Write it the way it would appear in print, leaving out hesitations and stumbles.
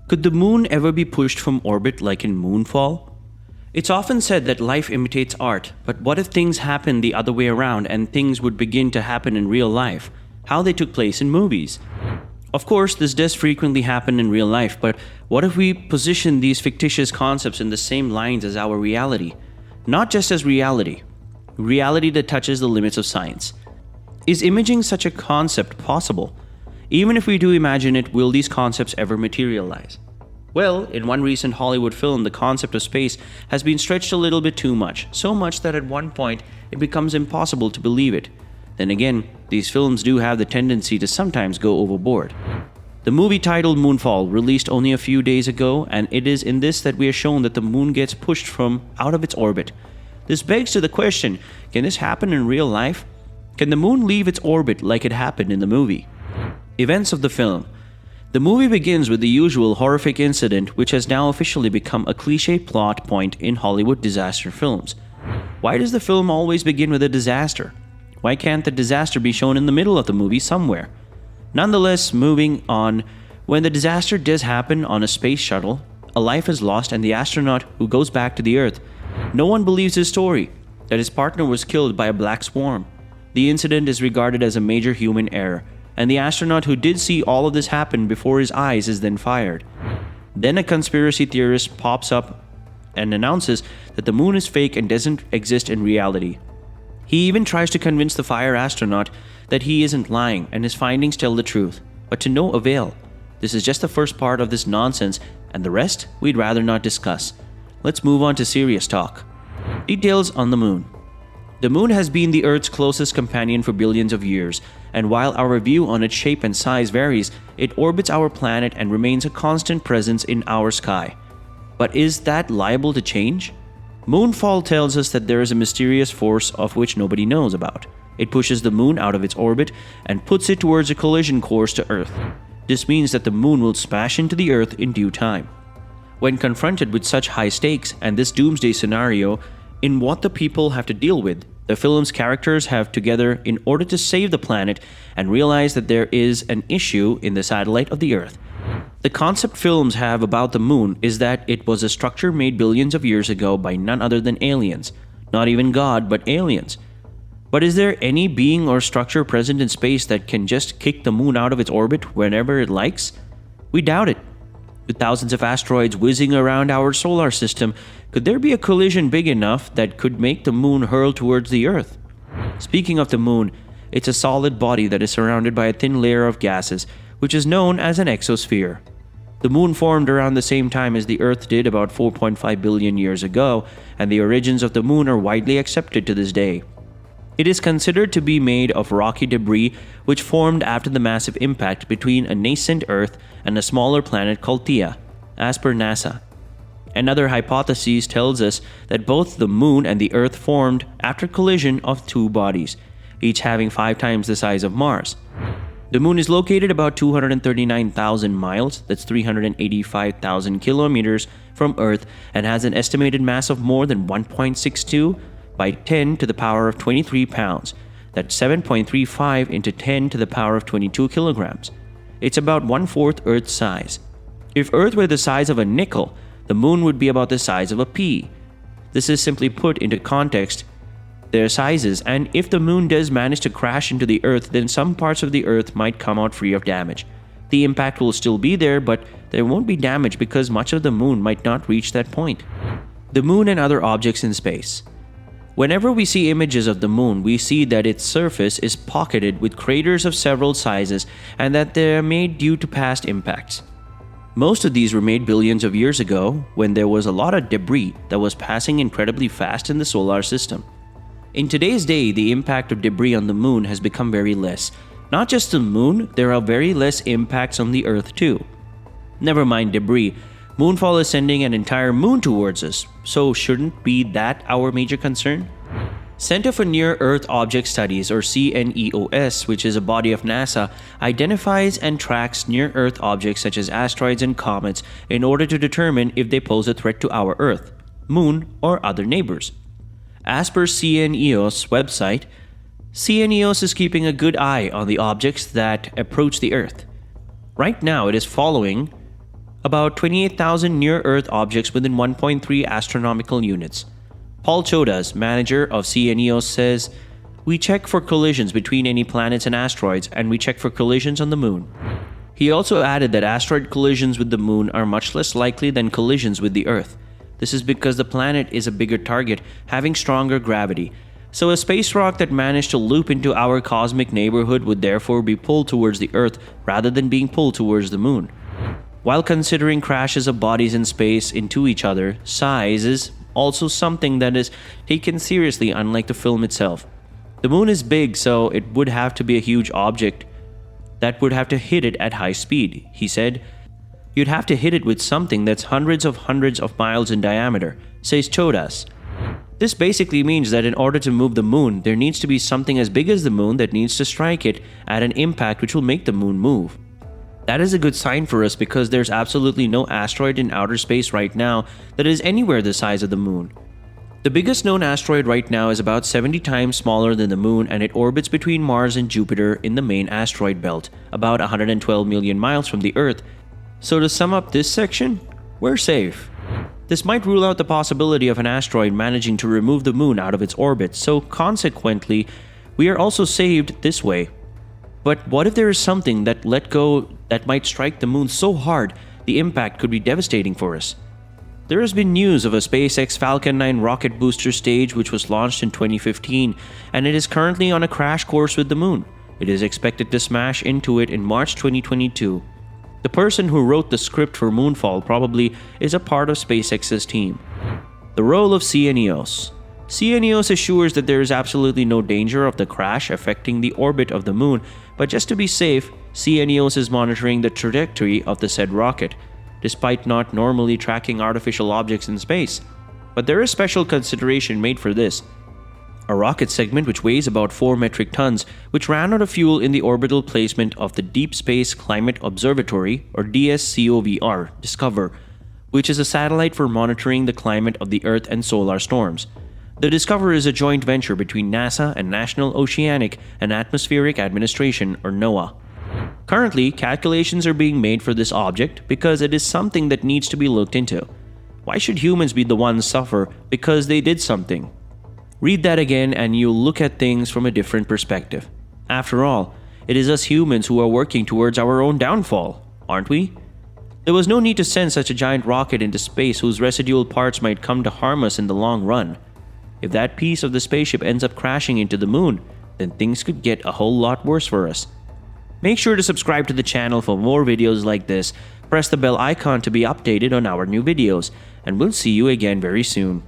Could the moon ever be pushed from orbit like in Moonfall? It's often said that life imitates art, but what if things happen the other way around and things would begin to happen in real life, how they took place in movies? Of course, this does frequently happen in real life, but what if we position these fictitious concepts in the same lines as our reality? Not just as reality that touches the limits of science. Is imaging such a concept possible? Even if we do imagine it, will these concepts ever materialize? Well, in one recent Hollywood film, the concept of space has been stretched a little bit too much, so much that at one point it becomes impossible to believe it. Then again, these films do have the tendency to sometimes go overboard. The movie titled Moonfall released only a few days ago, and it is in this that we are shown that the moon gets pushed from out of its orbit. This begs to the question, can this happen in real life? Can the moon leave its orbit like it happened in the movie? Events of the film. The movie begins with the usual horrific incident, which has now officially become a cliché plot point in Hollywood disaster films. Why does the film always begin with a disaster? Why can't the disaster be shown in the middle of the movie somewhere? Nonetheless, moving on, when the disaster does happen on a space shuttle, a life is lost and the astronaut who goes back to the Earth, no one believes his story, that his partner was killed by a black swarm. The incident is regarded as a major human error, and the astronaut who did see all of this happen before his eyes is then fired. Then a conspiracy theorist pops up and announces that the moon is fake and doesn't exist in reality. He even tries to convince the fire astronaut that he isn't lying and his findings tell the truth, but to no avail. This is just the first part of this nonsense, and the rest we'd rather not discuss. Let's move on to serious talk. Details on the moon. The moon has been the Earth's closest companion for billions of years, and while our view on its shape and size varies, it orbits our planet and remains a constant presence in our sky. But is that liable to change? Moonfall tells us that there is a mysterious force of which nobody knows about. It pushes the moon out of its orbit and puts it towards a collision course to Earth. This means that the moon will smash into the Earth in due time. When confronted with such high stakes and this doomsday scenario, in what the people have to deal with, the film's characters have together in order to save the planet and realize that there is an issue in the satellite of the Earth. The concept films have about the moon is that it was a structure made billions of years ago by none other than aliens. Not even God, but aliens. But is there any being or structure present in space that can just kick the moon out of its orbit whenever it likes? We doubt it. With thousands of asteroids whizzing around our solar system, could there be a collision big enough that could make the moon hurl towards the Earth? Speaking of the moon, it's a solid body that is surrounded by a thin layer of gases, which is known as an exosphere. The moon formed around the same time as the Earth did about 4.5 billion years ago, and the origins of the moon are widely accepted to this day. It is considered to be made of rocky debris which formed after the massive impact between a nascent Earth and a smaller planet called Theia, as per NASA. Another hypothesis tells us that both the moon and the Earth formed after collision of two bodies, each having 5 times the size of Mars. The moon is located about 239,000 miles, that's 385,000 kilometers, from Earth and has an estimated mass of more than 1.62 by 10 to the power of 23 pounds. That's 7.35 into 10 to the power of 22 kilograms. It's about 1/4 Earth's size. If Earth were the size of a nickel, the moon would be about the size of a pea. This is simply put into context their sizes, and if the moon does manage to crash into the Earth, then some parts of the Earth might come out free of damage. The impact will still be there, but there won't be damage because much of the moon might not reach that point. The moon and other objects in space. Whenever we see images of the moon, we see that its surface is pocketed with craters of several sizes and that they are made due to past impacts. Most of these were made billions of years ago when there was a lot of debris that was passing incredibly fast in the solar system. In today's day, the impact of debris on the moon has become very less. Not just the moon, there are very less impacts on the Earth too. Never mind debris. Moonfall is sending an entire moon towards us, so shouldn't be that our major concern? Center for Near-Earth Object Studies, or CNEOS, which is a body of NASA, identifies and tracks near-Earth objects such as asteroids and comets in order to determine if they pose a threat to our Earth, Moon, or other neighbors. As per CNEOS website, CNEOS is keeping a good eye on the objects that approach the Earth. Right now, it is following about 28,000 near-Earth objects within 1.3 astronomical units. Paul Chodas, manager of CNEOS, says, "We check for collisions between any planets and asteroids, and we check for collisions on the Moon." He also added that asteroid collisions with the Moon are much less likely than collisions with the Earth. This is because the planet is a bigger target, having stronger gravity. So a space rock that managed to loop into our cosmic neighborhood would therefore be pulled towards the Earth rather than being pulled towards the Moon. While considering crashes of bodies in space into each other, size is also something that is taken seriously, unlike the film itself. The Moon is big, so it would have to be a huge object that would have to hit it at high speed, he said. "You'd have to hit it with something that's hundreds of miles in diameter," says Chodas. This basically means that in order to move the Moon, there needs to be something as big as the Moon that needs to strike it at an impact which will make the Moon move. That is a good sign for us because there's absolutely no asteroid in outer space right now that is anywhere the size of the Moon. The biggest known asteroid right now is about 70 times smaller than the Moon, and it orbits between Mars and Jupiter in the main asteroid belt, about 112 million miles from the Earth. So to sum up this section, we're safe. This might rule out the possibility of an asteroid managing to remove the Moon out of its orbit, so consequently, we are also saved this way. But what if there is something that let go that might strike the Moon so hard the impact could be devastating for us? There has been news of a SpaceX Falcon 9 rocket booster stage which was launched in 2015, and it is currently on a crash course with the Moon. It is expected to smash into it in March 2022. The person who wrote the script for Moonfall probably is a part of SpaceX's team. The role of CNEOS. CNEOS assures that there is absolutely no danger of the crash affecting the orbit of the Moon, but just to be safe, CNEOS is monitoring the trajectory of the said rocket, despite not normally tracking artificial objects in space. But there is special consideration made for this. A rocket segment which weighs about 4 metric tons, which ran out of fuel in the orbital placement of the Deep Space Climate Observatory, or DSCOVR, Discover, which is a satellite for monitoring the climate of the Earth and solar storms. The Discover is a joint venture between NASA and National Oceanic and Atmospheric Administration, or NOAA. Currently, calculations are being made for this object because it is something that needs to be looked into. Why should humans be the ones suffer because they did something? Read that again and you'll look at things from a different perspective. After all, it is us humans who are working towards our own downfall, aren't we? There was no need to send such a giant rocket into space whose residual parts might come to harm us in the long run. If that piece of the spaceship ends up crashing into the Moon, then things could get a whole lot worse for us. Make sure to subscribe to the channel for more videos like this, press the bell icon to be updated on our new videos, and we'll see you again very soon.